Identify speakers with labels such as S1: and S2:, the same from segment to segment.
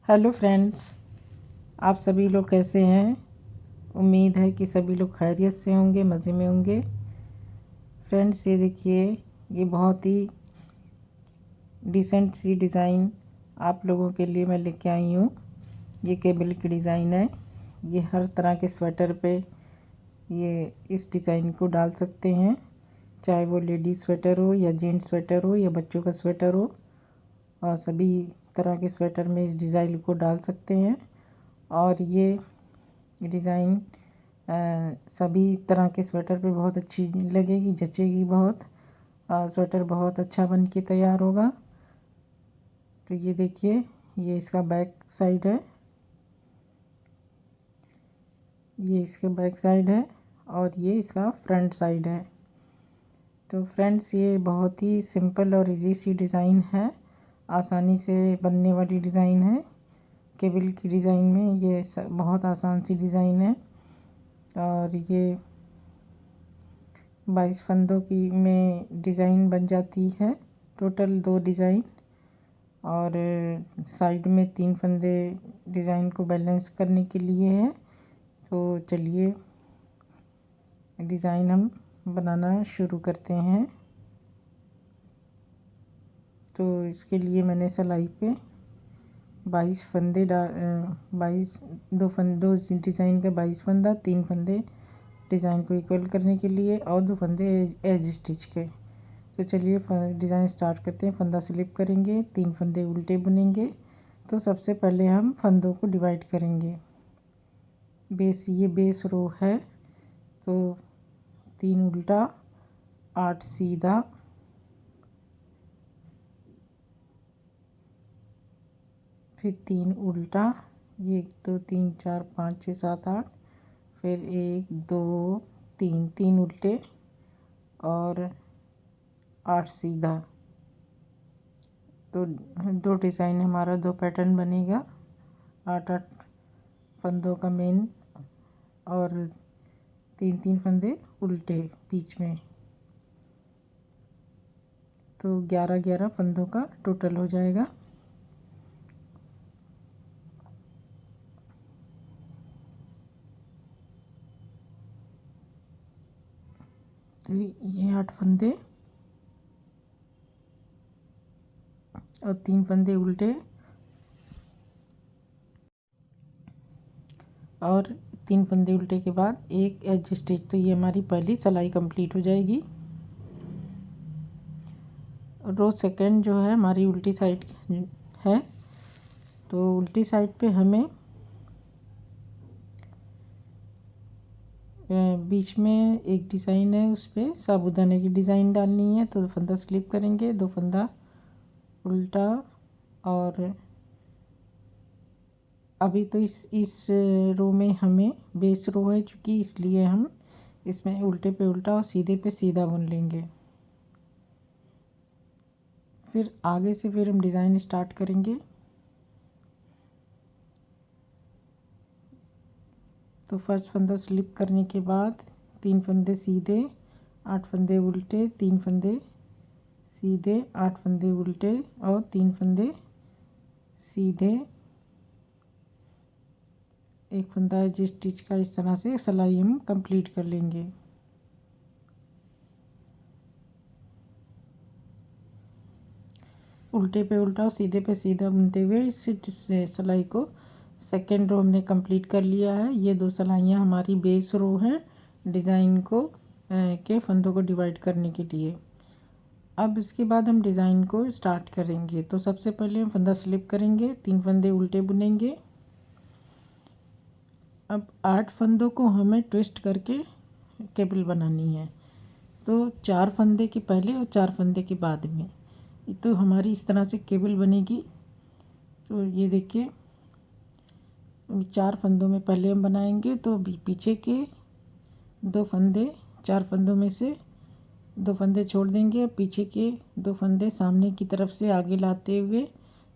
S1: Hello friends, आप सभी लोग कैसे हैं। उम्मीद है कि सभी लोग खैरियत से होंगे, मज़े में होंगे। फ्रेंड्स, ये देखिए, ये बहुत ही डिसेंट सी डिज़ाइन आप लोगों के लिए मैं लेके आई हूँ। ये केबल की डिज़ाइन है। ये हर तरह के स्वेटर पे ये इस डिज़ाइन को डाल सकते हैं, चाहे वो लेडीज़ स्वेटर हो या जेंट्स स्वेटर हो या बच्चों का स्वेटर हो, और सभी तरह के स्वेटर में इस डिज़ाइन को डाल सकते हैं। और ये डिज़ाइन सभी तरह के स्वेटर पे बहुत अच्छी लगेगी, जचेगी बहुत। स्वेटर बहुत अच्छा बन के तैयार होगा। तो ये देखिए, ये इसका बैक साइड है, ये इसका बैक साइड है और ये इसका फ्रंट साइड है। तो फ्रेंड्स, ये बहुत ही सिंपल और इजी सी डिज़ाइन है, आसानी से बनने वाली डिज़ाइन है। केबल की डिज़ाइन में ये बहुत आसान सी डिज़ाइन है। और ये 22 फंदों की में डिज़ाइन बन जाती है। टोटल 2 डिज़ाइन, और साइड में 3 फंदे डिज़ाइन को बैलेंस करने के लिए है। तो चलिए डिज़ाइन हम बनाना शुरू करते हैं। तो इसके लिए मैंने सिलाई पे 22 फंदे डाल 22 दो डिज़ाइन का 22 फंदा, 3 फंदे डिज़ाइन को इक्वल करने के लिए और 2 फंदे एज स्टिच के। तो चलिए डिज़ाइन स्टार्ट करते हैं। फंदा स्लिप करेंगे, 3 फंदे उल्टे बुनेंगे। तो सबसे पहले हम फंदों को डिवाइड करेंगे। ये बेस रो है, तो 3 उल्टा, 8 सीधा, फिर 3 उल्टा, 1 2 3 4 5 6 7 8, फिर 1 2 3 उल्टे और 8 सीधा। तो 2 डिज़ाइन हमारा 2 पैटर्न बनेगा। 8 फंदों का मेन और 3 फंदे उल्टे बीच में। तो 11 फंदों का टोटल हो जाएगा। तो ये 8 फंदे और 3 फंदे उल्टे और 3 फंदे उल्टे के बाद एक एज स्टिच। तो ये हमारी पहली सिलाई कंप्लीट हो जाएगी। रो सेकंड जो है हमारी उल्टी साइड है। तो उल्टी साइड पे हमें बीच में एक डिज़ाइन है, उस पर साबूदाने की डिज़ाइन डालनी है। तो फंदा स्लिप करेंगे, 2 फंदा उल्टा, और अभी तो इस रो में हमें बेस रो है चूँकि, इसलिए हम इसमें उल्टे पे उल्टा और सीधे पे सीधा बुन लेंगे। फिर आगे से फिर हम डिज़ाइन स्टार्ट करेंगे। तो फर्स्ट फंदा स्लिप करने के बाद 3 फंदे सीधे, 8 फंदे उल्टे, 3 फंदे सीधे, 8 फंदे उल्टे और 3 फंदे सीधे, एक फंदा जिस स्टिच का। इस तरह से सिलाई हम कंप्लीट कर लेंगे। उल्टे पे उल्टा और सीधे पे सीधा बुनते हुए इस सिलाई को सेकेंड रो हमने कंप्लीट कर लिया है। ये 2 सिलाइयाँ हमारी बेस रो हैं डिज़ाइन को के फंदों को डिवाइड करने के लिए। अब इसके बाद हम डिज़ाइन को स्टार्ट करेंगे। तो सबसे पहले हम फंदा स्लिप करेंगे, 3 फंदे उल्टे बुनेंगे। अब 8 फंदों को हमें ट्विस्ट करके केबल बनानी है। तो 4 फंदे के पहले और 4 फंदे के बाद में, तो हमारी इस तरह से केबल बनेगी। तो ये देखिए, 4 फंदों में पहले हम बनाएंगे। तो पीछे के 2 फंदे, 4 फंदों में से 2 फंदे छोड़ देंगे, पीछे के 2 फंदे सामने की तरफ से आगे लाते हुए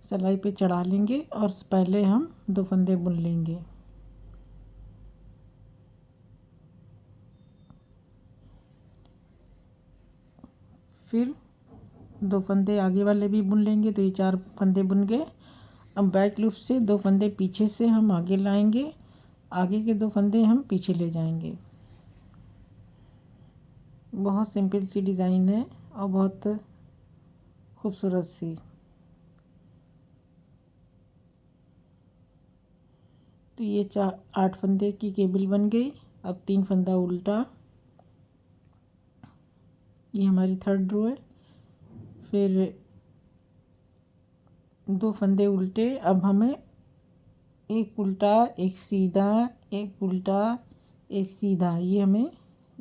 S1: सिलाई पे चढ़ा लेंगे और पहले हम 2 फंदे बुन लेंगे। फिर 2 फंदे आगे वाले भी बुन लेंगे। तो ये 4 फंदे बुन गए। अब बैक लूप से 2 फंदे पीछे से हम आगे लाएंगे, आगे के 2 फंदे हम पीछे ले जाएंगे। बहुत सिंपल सी डिज़ाइन है और बहुत खूबसूरत सी। तो ये 8 फंदे की केबल बन गई। अब 3 फंदा उल्टा, ये हमारी थर्ड रो है। फिर 2 फंदे उल्टे। अब हमें एक उल्टा, एक सीधा, एक उल्टा, एक सीधा, ये हमें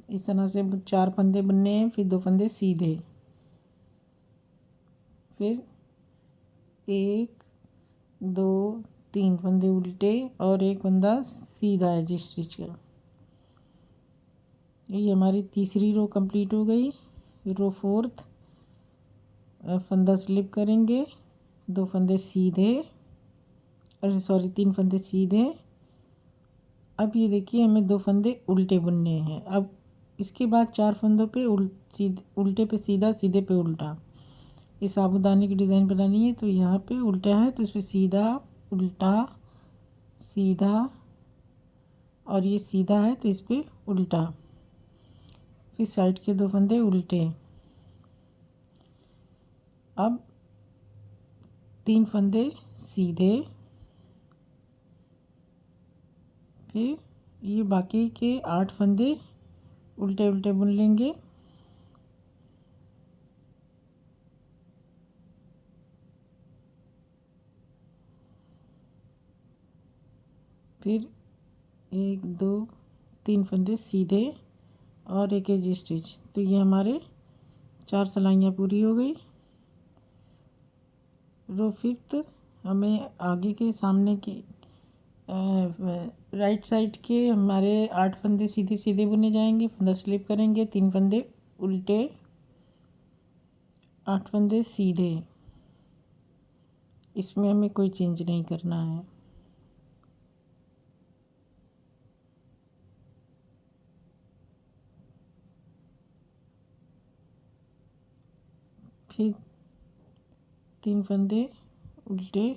S1: इस तरह से 4 फंदे बुनने हैं। फिर 2 फंदे सीधे, फिर 1 2 3 फंदे उल्टे और एक फंदा सीधा है जिस स्टिच का। ये हमारी तीसरी रो कंप्लीट हो गई। रो फोर्थ, फंदा स्लिप करेंगे, 2 फंदे सीधे, अरे सॉरी 3 फंदे सीधे। अब ये देखिए हमें 2 फंदे उल्टे बुनने हैं। अब इसके बाद 4 फंदों पे उल्टे पे सीधा, सीधे पे उल्टा। इस साबूदाने की डिज़ाइन बनानी है तो यहाँ पे उल्टा है तो इस पर सीधा, उल्टा, सीधा, और ये सीधा है तो इस पर उल्टा। फिर साइड के 2 फंदे उल्टे। अब 3 फंदे सीधे, फिर ये बाकी के 8 फंदे उल्टे उल्टे बुन लेंगे। फिर 1 2 3 फंदे सीधे और एक एज स्टिच। तो ये हमारे 4 सिलाइयाँ पूरी हो गई। रो फिफ्थ, हमें आगे के सामने की राइट साइड के हमारे 8 फंदे सीधे सीधे बुने जाएंगे। फंदा स्लिप करेंगे, 3 फंदे उल्टे, 8 फंदे सीधे। इसमें हमें कोई चेंज नहीं करना है। फिर 3 फंदे उल्टे।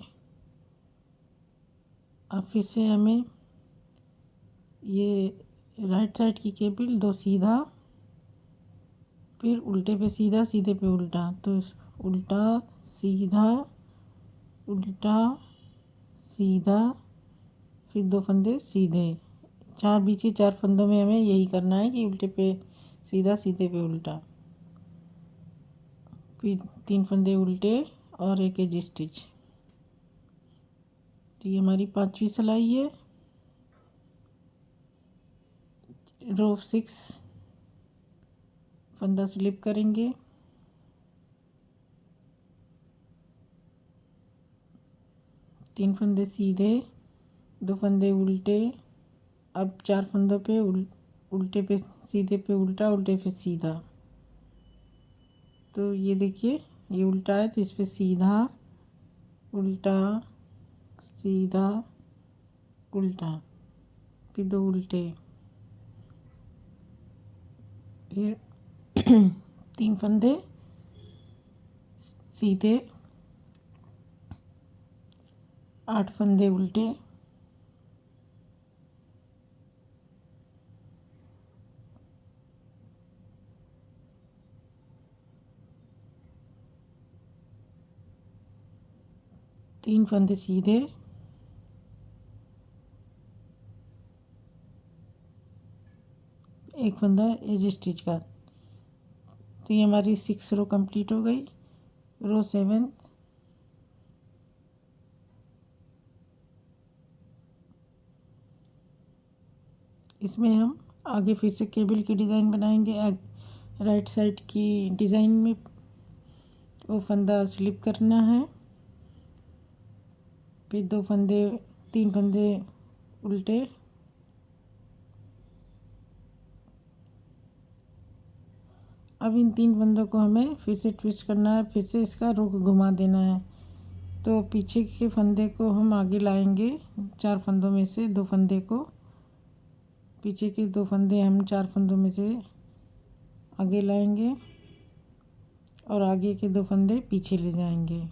S1: अब फिर से हमें ये राइट साइड की केबल 2 सीधा, फिर उल्टे पे सीधा, सीधे पे उल्टा। तो उल्टा, सीधा, उल्टा, सीधा, फिर 2 फंदे सीधे। 4 बीच के 4 फंदों में हमें यही करना है कि उल्टे पे सीधा, सीधे पे उल्टा। फिर 3 फंदे उल्टे और एक एज स्टिच। तो ये हमारी 5वीं सिलाई है। रो 6, फंदा स्लिप करेंगे, 3 फंदे सीधे, 2 फंदे उल्टे। अब 4 फंदों पे उल्टे पे सीधे पे उल्टा, उल्टे पे सीधा। तो ये देखिए ये उल्टा है तो इस पे सीधा, उल्टा, सीधा, उल्टा, फिर 2 उल्टे, फिर 3 फंदे सीधे, 8 फंदे उल्टे, तीन फंदे सीधे, एक फंदा एज स्टिच का। तो ये हमारी 6 रो कंप्लीट हो गई। रो 7, इसमें हम आगे फिर से केबल की डिज़ाइन बनाएंगे। राइट साइड की डिज़ाइन में वो फंदा स्लिप करना है, फिर 2 फंदे, 3 फंदे उल्टे, अब इन 3 फंदों को हमें फिर से ट्विस्ट करना है, फिर से इसका रुख घुमा देना है। तो पीछे के फंदे को हम आगे लाएंगे, 4 फंदों में से 2 फंदे को, पीछे के 2 फंदे हम 4 फंदों में से आगे लाएंगे और आगे के 2 फंदे पीछे ले जाएंगे।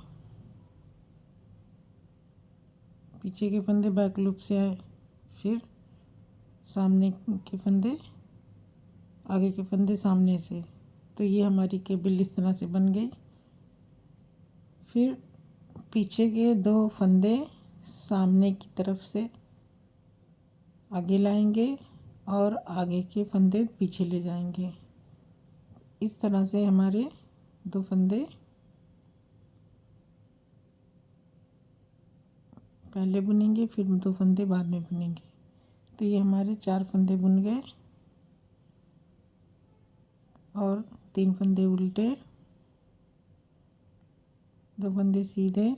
S1: पीछे के फंदे बैक लूप से आए, फिर सामने के फंदे, आगे के फंदे सामने से। तो ये हमारी केबल इस तरह से बन गई। फिर पीछे के 2 फंदे सामने की तरफ से आगे लाएंगे और आगे के फंदे पीछे ले जाएंगे। इस तरह से हमारे 2 फंदे पहले बुनेंगे, फिर 2 फंदे बाद में बुनेंगे। तो ये हमारे 4 फंदे बुन गए और 3 फंदे उल्टे, 2 फंदे सीधे,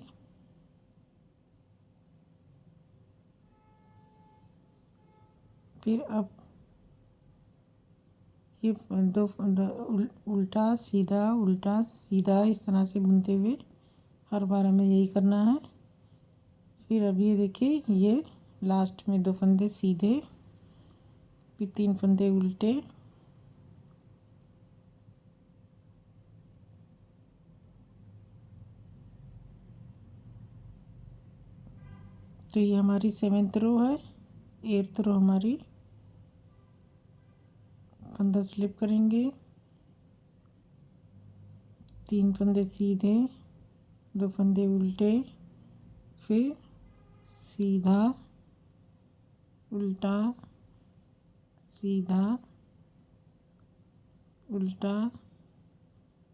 S1: फिर अब ये 2 उल्टा सीधा उल्टा सीधा इस तरह से बुनते हुए हर बार हमें यही करना है। फिर अब ये देखिए, ये लास्ट में 2 फंदे सीधे, फिर 3 फंदे उल्टे, तो ये हमारी 7th रो है। 8th रो हमारी फंदा स्लिप करेंगे, 3 फंदे सीधे, 2 फंदे उल्टे, फिर सीधा उल्टा सीधा उल्टा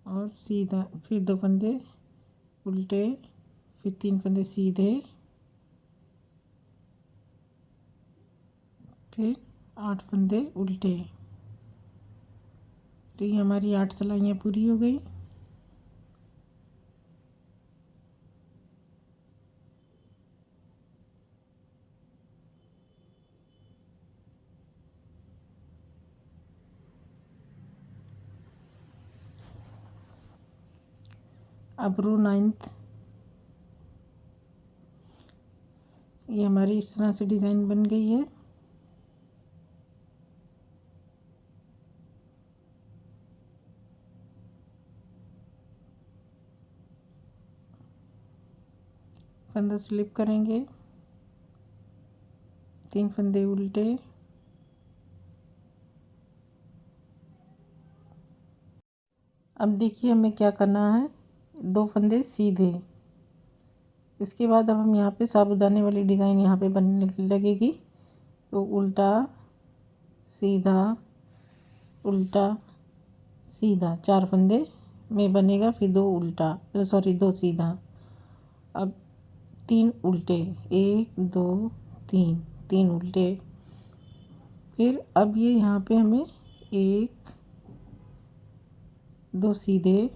S1: और सीधा, फिर 2 फंदे उल्टे, फिर 3 फंदे सीधे, फिर 8 फंदे उल्टे। तो ये हमारी 8 सिलाइयाँ पूरी हो गई। अब रो 9th, ये हमारी इस तरह से डिज़ाइन बन गई है। फंदा स्लिप करेंगे, 3 फंदे उल्टे, अब देखिए हमें क्या करना है, 2 फंदे सीधे। इसके बाद अब हम यहाँ पे साबूदाने वाली डिज़ाइन यहाँ पे बनने लगेगी। तो उल्टा सीधा उल्टा सीधा 4 फंदे में बनेगा, फिर 2 उल्टा, सॉरी 2 सीधा, अब 3 उल्टे, 1 2 3, 3 उल्टे। फिर अब ये यहाँ पे हमें 1 2 सीधे।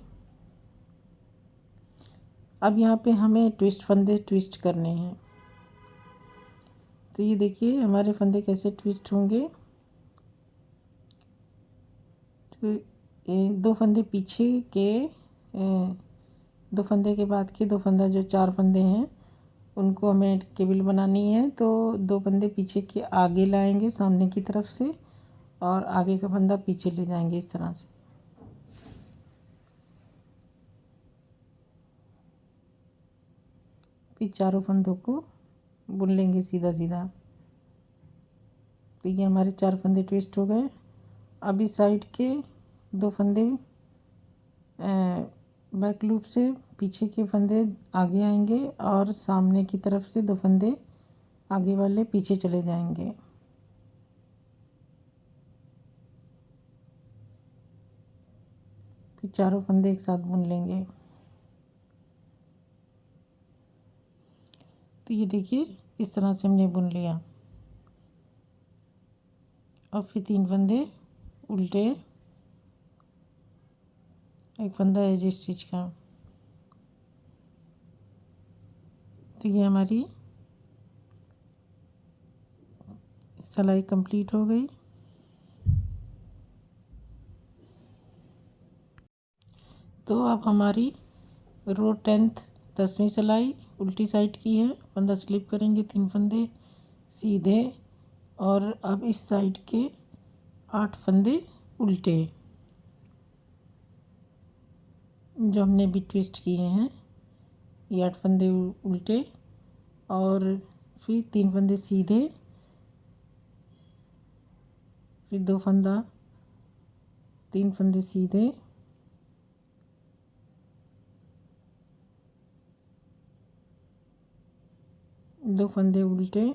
S1: अब यहाँ पे हमें फंदे ट्विस्ट करने हैं। तो ये देखिए हमारे फंदे कैसे ट्विस्ट होंगे। तो 2 फंदे पीछे के, 2 फंदे के बाद के 2 फंदा, जो 4 फंदे हैं उनको हमें केबल बनानी है। तो 2 फंदे पीछे के आगे लाएंगे सामने की तरफ से, और आगे का फंदा पीछे ले जाएंगे इस तरह से। फिर चारों फंदों को बुन लेंगे सीधा सीधा। तो ये हमारे 4 फंदे ट्विस्ट हो गए। अब इस साइड के 2 फंदे बैक लूप से पीछे के फंदे आगे आएंगे और सामने की तरफ से 2 फंदे आगे वाले पीछे चले जाएंगे। फिर चारों फंदे एक साथ बुन लेंगे। तो ये देखिए इस तरह से हमने बुन लिया। और फिर 3 फंदे उल्टे, एक फंदा एज स्टिच का। तो ये हमारी सिलाई कंप्लीट हो गई। तो अब हमारी रो 10th 10वीं सिलाई उल्टी साइड की है। फंदा स्लिप करेंगे, 3 फंदे सीधे, और अब इस साइड के 8 फंदे उल्टे जो हमने भी ट्विस्ट किए हैं। ये 8 फंदे उल्टे, और फिर 3 फंदे सीधे, फिर 2 फंदा, 3 फंदे सीधे, 2 फंदे उल्टे,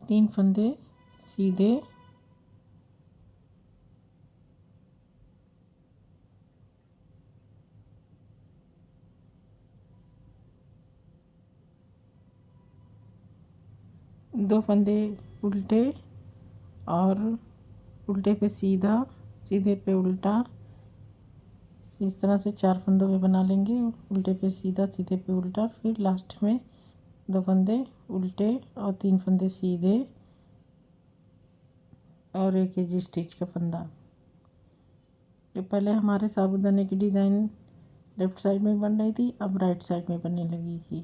S1: तीन फंदे सीधे, दो फंदे उल्टे और उल्टे पे सीधा, सीधे पे उल्टा, इस तरह से 4 फंदों में बना लेंगे। उल्टे पे सीधा, सीधे पे उल्टा, फिर लास्ट में 2 फंदे उल्टे और 3 फंदे सीधे और एक एज स्टिच का फंदा। तो पहले हमारे साबूदाने की डिज़ाइन लेफ़्ट साइड में बन रही थी, अब राइट साइड में बनने लगी थी।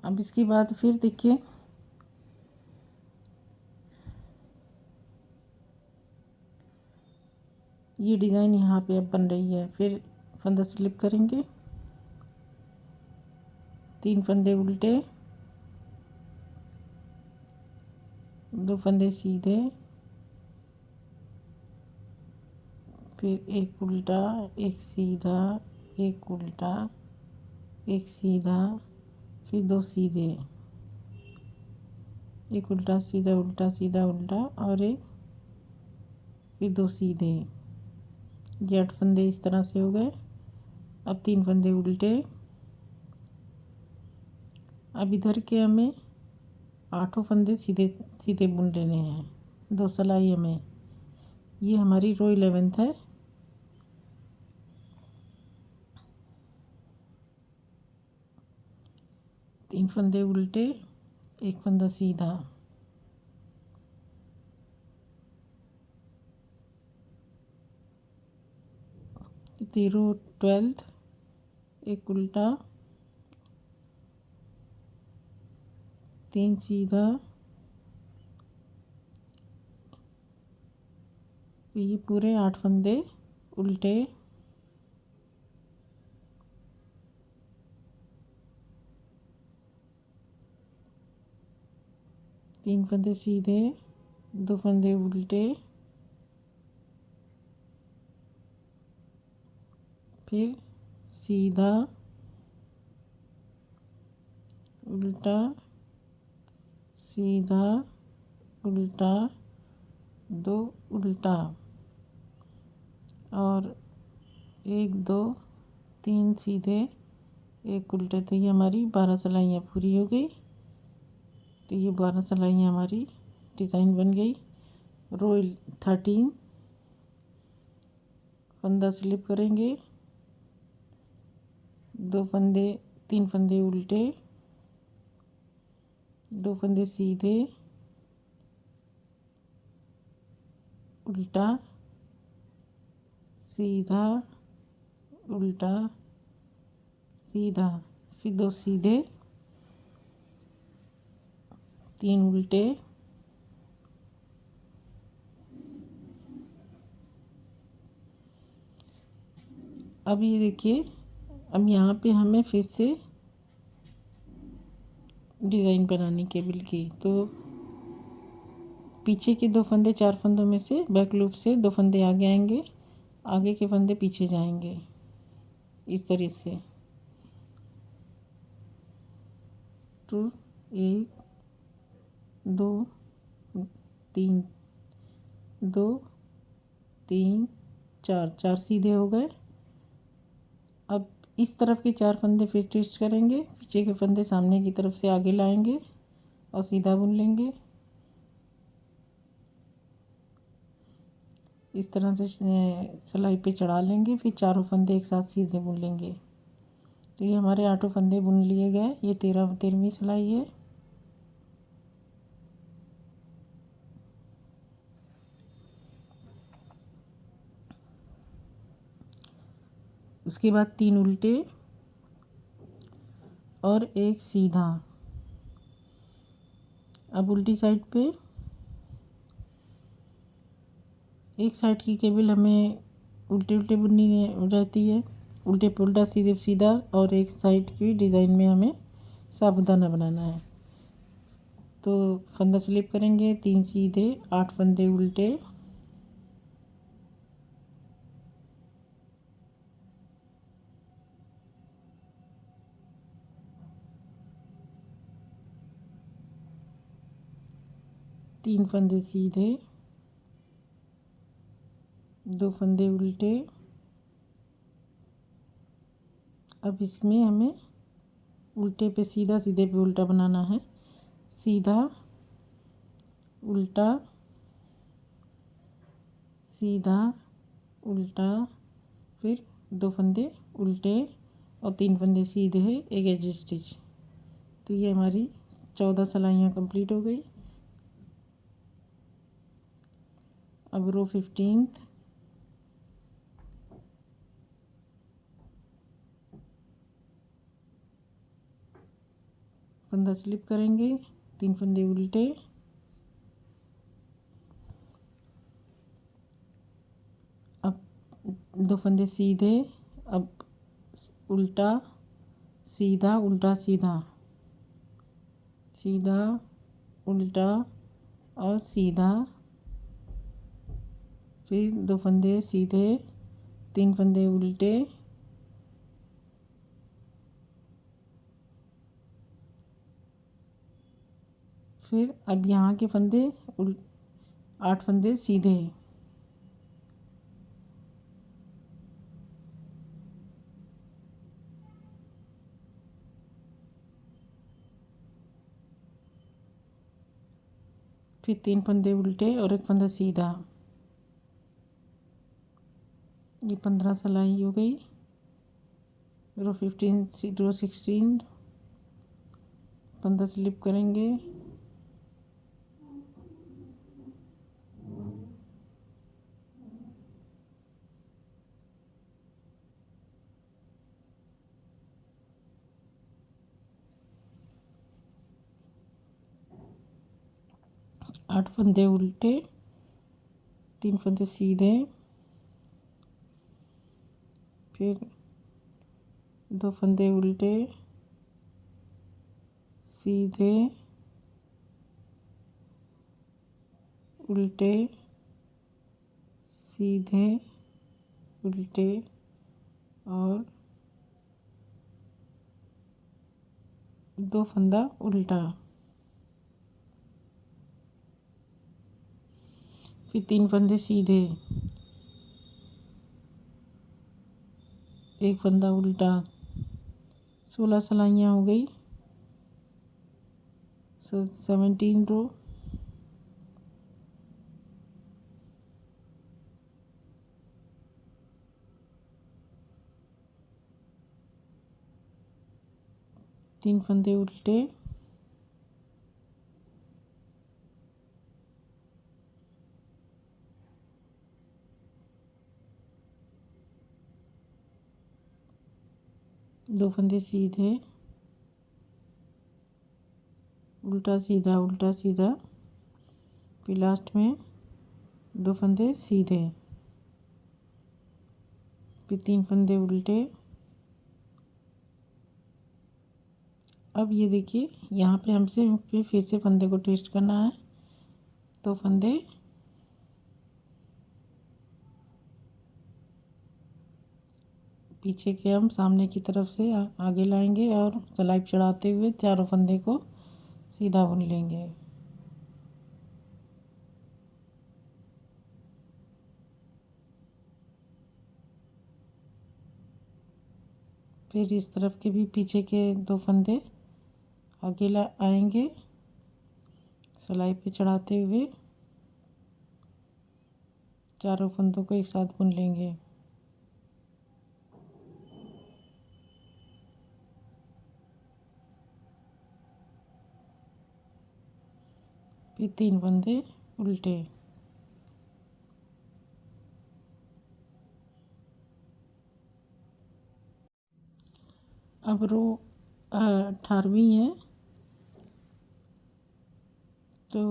S1: अब इसके बाद फिर देखिए ये डिज़ाइन यहाँ पे अब बन रही है। फिर फंदा स्लिप करेंगे, 3 फंदे उल्टे, 2 फंदे सीधे, फिर एक उल्टा, एक सीधा, एक उल्टा, एक सीधा, फिर 2 सीधे, एक उल्टा सीधा, उल्टा सीधा, उल्टा और एक, फिर 2 सीधे। ये 8 फंदे इस तरह से हो गए। अब 3 फंदे उल्टे। अब इधर के हमें 8 फंदे सीधे सीधे बुन लेने हैं, 2 सिलाई हमें। ये हमारी रो 11th है। तीन फंदे उल्टे, एक फंदा सीधा, रो 12th, एक उल्टा, 3 सीधा, तो ये पूरे 8 फंदे उल्टे, 3 फंदे सीधे, 2 फंदे उल्टे, फिर सीधा, उल्टा, सीधा, उल्टा, 2 उल्टा और 1 2 3 सीधे, एक उल्टे। तो ये हमारी 12 सिलाइयाँ पूरी हो गई। तो ये 12 सिलाइयाँ हमारी डिज़ाइन बन गई। रो 13, फंदा स्लिप करेंगे, 2 फंदे, 3 फंदे उल्टे, 2 फंदे सीधे, उल्टा, सीधा, उल्टा, सीधा, फिर 2 सीधे, 3 उल्टे, अब ये देखिए, अब यहाँ पे हमें फिर से डिज़ाइन बनानी केबल की। तो पीछे के 2 फंदे 4 फंदों में से बैक लूप से 2 फंदे आगे आएंगे, आगे के फंदे पीछे जाएंगे, इस तरह से। तो 1 2 3, 2 3 4, 4 सीधे हो गए। अब इस तरफ के 4 फंदे फिर ट्विस्ट करेंगे, पीछे के फंदे सामने की तरफ से आगे लाएंगे और सीधा बुन लेंगे। इस तरह से सिलाई पे चढ़ा लेंगे, फिर चारों फंदे एक साथ सीधे बुन लेंगे। तो ये हमारे 8 फंदे बुन लिए गए। ये 13वीं सिलाई है। उसके बाद 3 उल्टे, और एक सीधा। अब उल्टी साइड पे एक साइड की केबल हमें उल्टे उल्टे बुननी रहती है, उल्टे पे उल्टा सीधे पे सीधा, और एक साइड की डिज़ाइन में हमें साबूदाना बनाना है। तो फंदा स्लिप करेंगे, 3 सीधे 8 फंदे उल्टे, तीन फंदे सीधे, 2 फंदे उल्टे। अब इसमें हमें उल्टे पे सीधा, सीधे पे उल्टा बनाना है। सीधा उल्टा सीधा उल्टा, फिर 2 फंदे उल्टे और 3 फंदे सीधे, एक एज स्टिच। तो ये हमारी 14 सिलाइयाँ कंप्लीट हो गई। अब रो 15 फंदा स्लिप करेंगे, 3 फंदे उल्टे, अब 2 फंदे सीधे, अब उल्टा सीधा उल्टा सीधा, सीधा उल्टा और सीधा, फिर 2 फंदे सीधे, 3 फंदे उल्टे, फिर अब यहाँ के फंदे 8 फंदे सीधे, फिर 3 फंदे उल्टे और एक फंदा सीधा। ये 15 सिलाई हो गई। रो 15 रो 16 फंदा स्लिप करेंगे, आठ फंदे उल्टे, 3 फंदे सीधे, फिर 2 फंदे उल्टे सीधे उल्टे सीधे उल्टे और 2 फंदा उल्टा, फिर 3 फंदे सीधे, एक फंदा उल्टा। 16 सिलाइयाँ हो गई। 17 रो। तीन फंदे उल्टे, दो फंदे सीधे, उल्टा सीधा, फिर लास्ट में 2 फंदे सीधे, फिर 3 फंदे उल्टे। अब ये देखिए यहाँ पे हमसे फिर से फंदे को ट्विस्ट करना है। तो फंदे पीछे के हम सामने की तरफ से आगे लाएंगे और सिलाई चढ़ाते हुए चारों फंदे को सीधा बुन लेंगे। फिर इस तरफ के भी पीछे के 2 फंदे आगे आएंगे, सिलाई पे चढ़ाते हुए चारों फंदों को एक साथ बुन लेंगे। फिर 3 फंदे उल्टे, अब रो 18वीं है, तो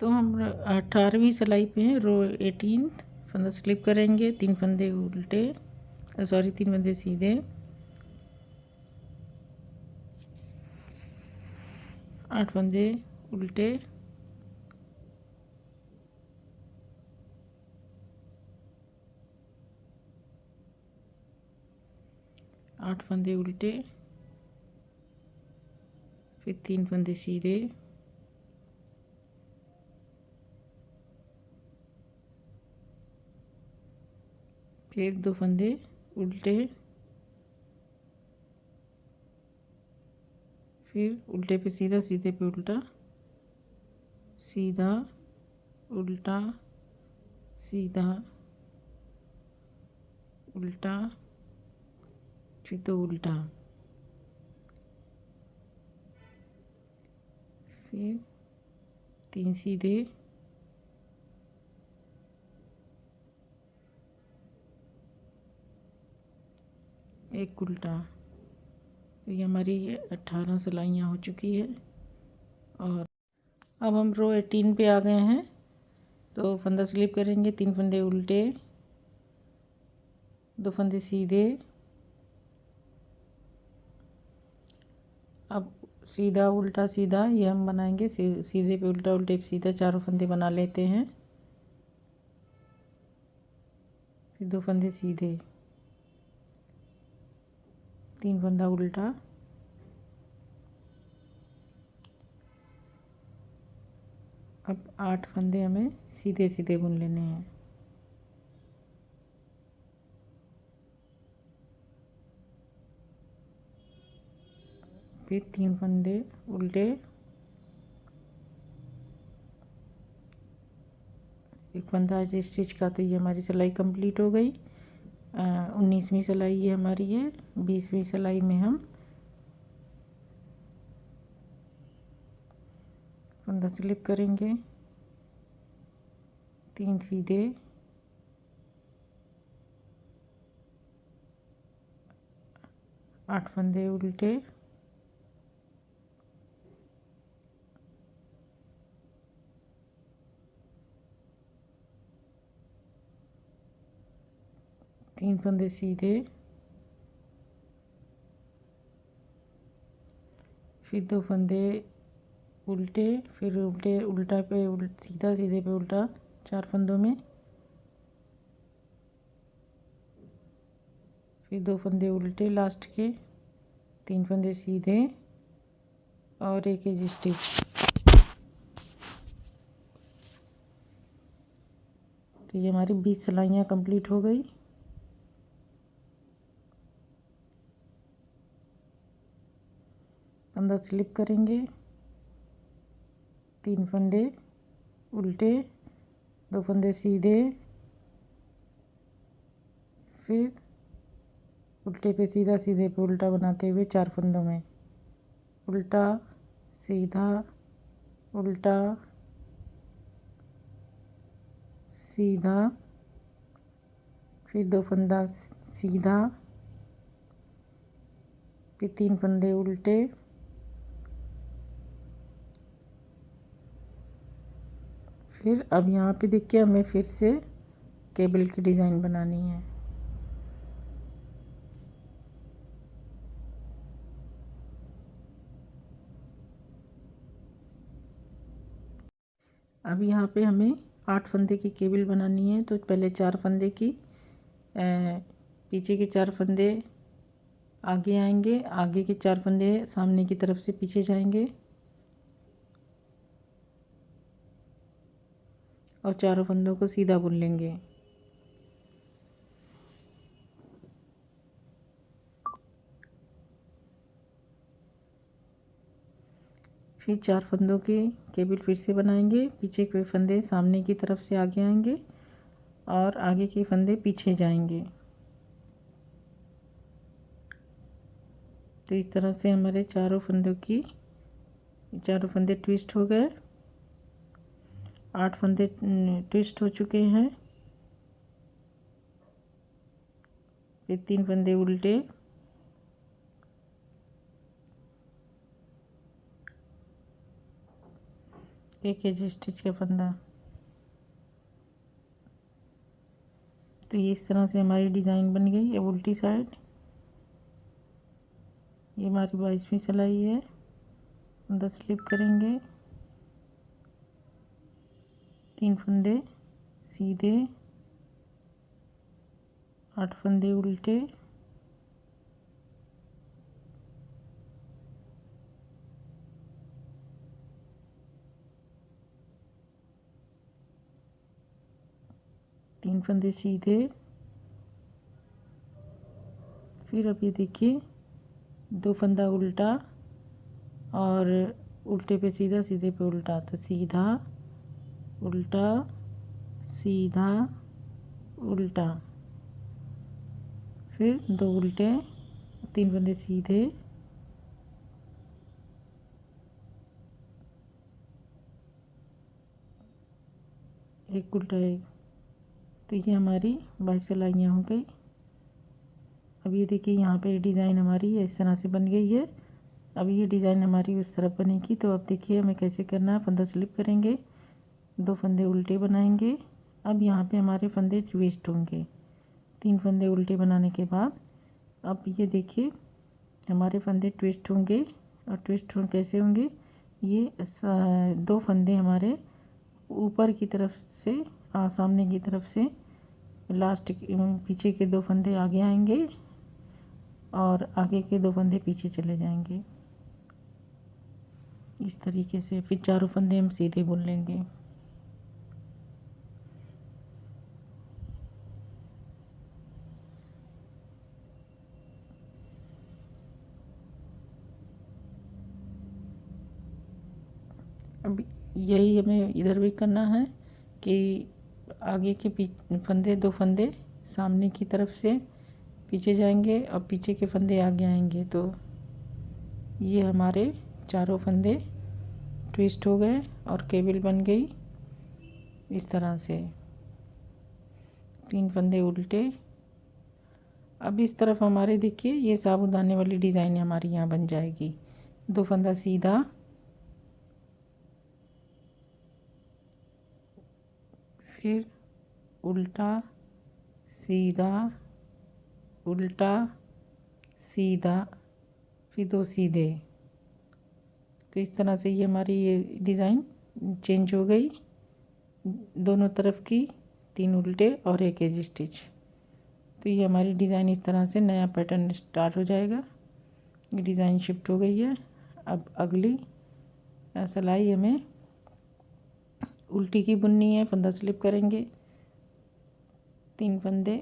S1: हम 18वीं सिलाई पे हैं, रो 18 फंदा स्लिप करेंगे, 3 फंदे उल्टे, सॉरी 3 फंदे सीधे, 8 फंदे उल्टे, आठ फंदे उल्टे, फिर 3 फंदे सीधे, फिर 2 फंदे उल्टे, फिर उल्टे पे सीधा, सीधे पे उल्टा, सीधा उल्टा, सीधा उल्टा, फिर 2 उल्टा, फिर 3 सीधे, एक उल्टा। तो ये हमारी 18 सिलाइयाँ हो चुकी है। और अब हम रो 18 पे आ गए हैं, तो फंदा स्लिप करेंगे, 3 फंदे उल्टे, 2 फंदे सीधे, अब सीधा उल्टा सीधा ये हम बनाएंगे, सीधे पे उल्टा, उल्टे पे सीधा, चारों फंदे बना लेते हैं, फिर 2 फंदे सीधे, 3 फंदा उल्टा, अब 8 फंदे हमें सीधे सीधे बुन लेने हैं। फिर 3 फंदे उल्टे, एक फंदा स्टिच का, तो ये हमारी सिलाई कंप्लीट हो गई। 19वीं सिलाई ये हमारी है। 20वीं सिलाई में हम फंदा स्लिप करेंगे, 3 सीधे, 8 फंदे उल्टे, तीन फंदे सीधे, फिर 2 फंदे उल्टे, फिर उल्टे उल्टा पे सीधा, सीधे पे उल्टा, 4 फंदों में, फिर 2 फंदे उल्टे लास्ट के, 3 फंदे सीधे और एक एज स्टिच। तो ये हमारी 20 सिलाइयाँ कंप्लीट हो गई। फंदा स्लिप करेंगे, 3 फंदे उल्टे, 2 फंदे सीधे, फिर उल्टे पे सीधा, सीधे पे उल्टा बनाते हुए 4 फंदों में उल्टा, सीधा उल्टा, सीधा, फिर 2 फंदा सीधा, फिर 3 फंदे उल्टे, फिर अब यहाँ पे देखिए हमें फिर से केबल की डिज़ाइन बनानी है। अब यहाँ पे हमें 8 फंदे की केबल बनानी है। तो पहले 4 फंदे की, पीछे के 4 फंदे आगे आएंगे, आगे के 4 फंदे सामने की तरफ से पीछे जाएंगे और चारों फंदों को सीधा बुन लेंगे। फिर 4 फंदों की केबल फिर से बनाएंगे, पीछे के फंदे सामने की तरफ से आगे आएंगे और आगे के फंदे पीछे जाएंगे। तो इस तरह से हमारे चारों फंदे ट्विस्ट हो गए। 8 फंदे ट्विस्ट हो चुके हैं। फिर 3 फंदे उल्टे, 1 एज स्टिच का फंदा। तो ये इस तरह से हमारी डिज़ाइन बन गई। अब उल्टी साइड, ये हमारी 22वीं सिलाई है। फंदा स्लिप करेंगे, 3 फंदे सीधे, 8 फंदे उल्टे, तीन फंदे सीधे। फिर अब ये देखिए 2 फंदा उल्टा और उल्टे पे सीधा, सीधे पे उल्टा। तो सीधा उल्टा, सीधा उल्टा, फिर 2 उल्टे, 3 फंदे सीधे, एक उल्टा एक। तो ये हमारी 22 सिलाइयाँ हो गई। अब ये देखिए यहाँ पे डिज़ाइन हमारी इस तरह से बन गई है। अब ये डिज़ाइन हमारी उस तरफ बनेगी। तो अब देखिए हमें कैसे करना है। फंदा स्लिप करेंगे, 2 फंदे उल्टे बनाएंगे। अब यहाँ पे हमारे फंदे ट्विस्ट होंगे। 3 फंदे उल्टे बनाने के बाद अब ये देखिए हमारे फंदे ट्विस्ट होंगे। और ट्विस्ट कैसे होंगे, ये 2 फंदे हमारे ऊपर की तरफ से, सामने की तरफ से, लास्ट पीछे के 2 फंदे आगे आएंगे और आगे के 2 फंदे पीछे चले जाएंगे इस तरीके से। फिर चारों फंदे हम सीधे बुन लेंगे। अब यही हमें इधर भी करना है कि आगे के फंदे, 2 फंदे सामने की तरफ से पीछे जाएंगे और पीछे के फंदे आगे आएंगे। तो ये हमारे चारों फंदे ट्विस्ट हो गए और केबल बन गई इस तरह से। 3 फंदे उल्टे। अब इस तरफ हमारे देखिए ये साबूदाने वाली डिज़ाइन हमारी यहाँ बन जाएगी। 2 फंदा सीधा, फिर उल्टा सीधा, उल्टा सीधा, फिर 2 सीधे। तो इस तरह से ये हमारी ये डिज़ाइन चेंज हो गई। दोनों तरफ की 3 उल्टे और 1 एज स्टिच। तो ये हमारी डिज़ाइन इस तरह से नया पैटर्न स्टार्ट हो जाएगा। ये डिज़ाइन शिफ्ट हो गई है। अब अगली सिलाई हमें उल्टी की बुननी है। फंदा स्लिप करेंगे, 3 फंदे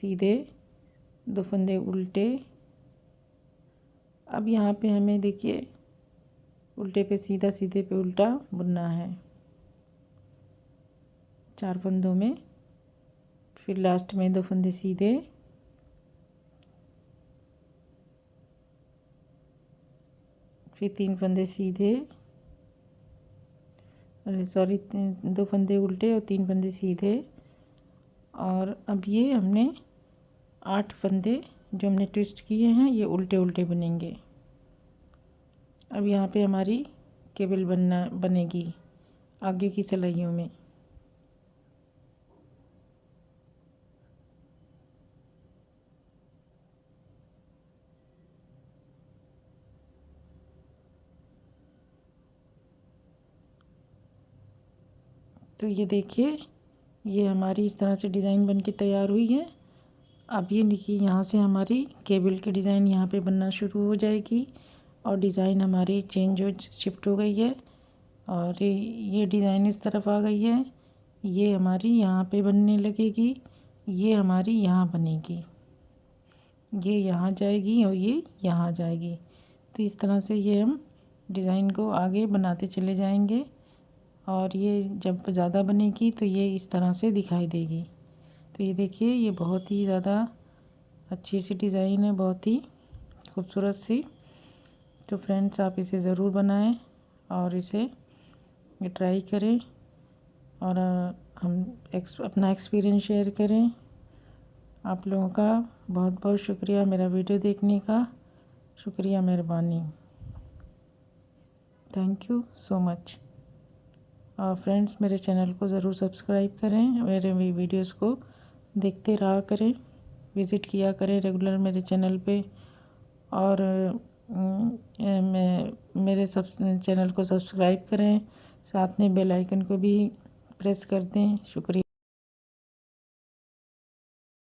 S1: सीधे, 2 फंदे उल्टे। अब यहाँ पे हमें देखिए उल्टे पे सीधा, सीधे पे उल्टा बुनना है 4 फंदों में। फिर लास्ट में 2 फंदे सीधे, फिर 3 फंदे सीधे, सॉरी 2 फंदे उल्टे और 3 फंदे सीधे। और अब ये हमने 8 फंदे जो हमने ट्विस्ट किए हैं ये उल्टे उल्टे बनेंगे। अब यहाँ पे हमारी केबल बनेगी आगे की सिलाइयों में। तो ये देखिए ये हमारी इस तरह से डिज़ाइन बन के तैयार हुई है। अब ये देखिए यहाँ से हमारी केबल की डिज़ाइन यहाँ पे बनना शुरू हो जाएगी और डिज़ाइन हमारी चेंज हो, शिफ्ट हो गई है। और ये डिज़ाइन इस तरफ आ गई है। ये हमारी यहाँ पे बनने लगेगी, ये हमारी यहाँ बनेगी, ये यहाँ जाएगी और ये यहाँ जाएगी। तो इस तरह से ये हम डिज़ाइन को आगे बनाते चले जाएंगे और ये जब ज़्यादा बनेगी तो ये इस तरह से दिखाई देगी। तो ये देखिए ये बहुत ही ज़्यादा अच्छी सी डिज़ाइन है, बहुत ही खूबसूरत सी। तो फ्रेंड्स आप इसे ज़रूर बनाएं और इसे ये ट्राई करें और हम अपना एक्सपीरियंस शेयर करें। आप लोगों का बहुत बहुत शुक्रिया मेरा वीडियो देखने का। शुक्रिया, मेहरबानी। Thank you so much. और फ्रेंड्स मेरे चैनल को ज़रूर सब्सक्राइब करें, मेरे वीडियोस को देखते रहा करें, विज़िट किया करें रेगुलर मेरे चैनल पे। और मेरे चैनल को सब्सक्राइब करें, साथ में बेल आइकन को भी प्रेस कर दें। शुक्रिया।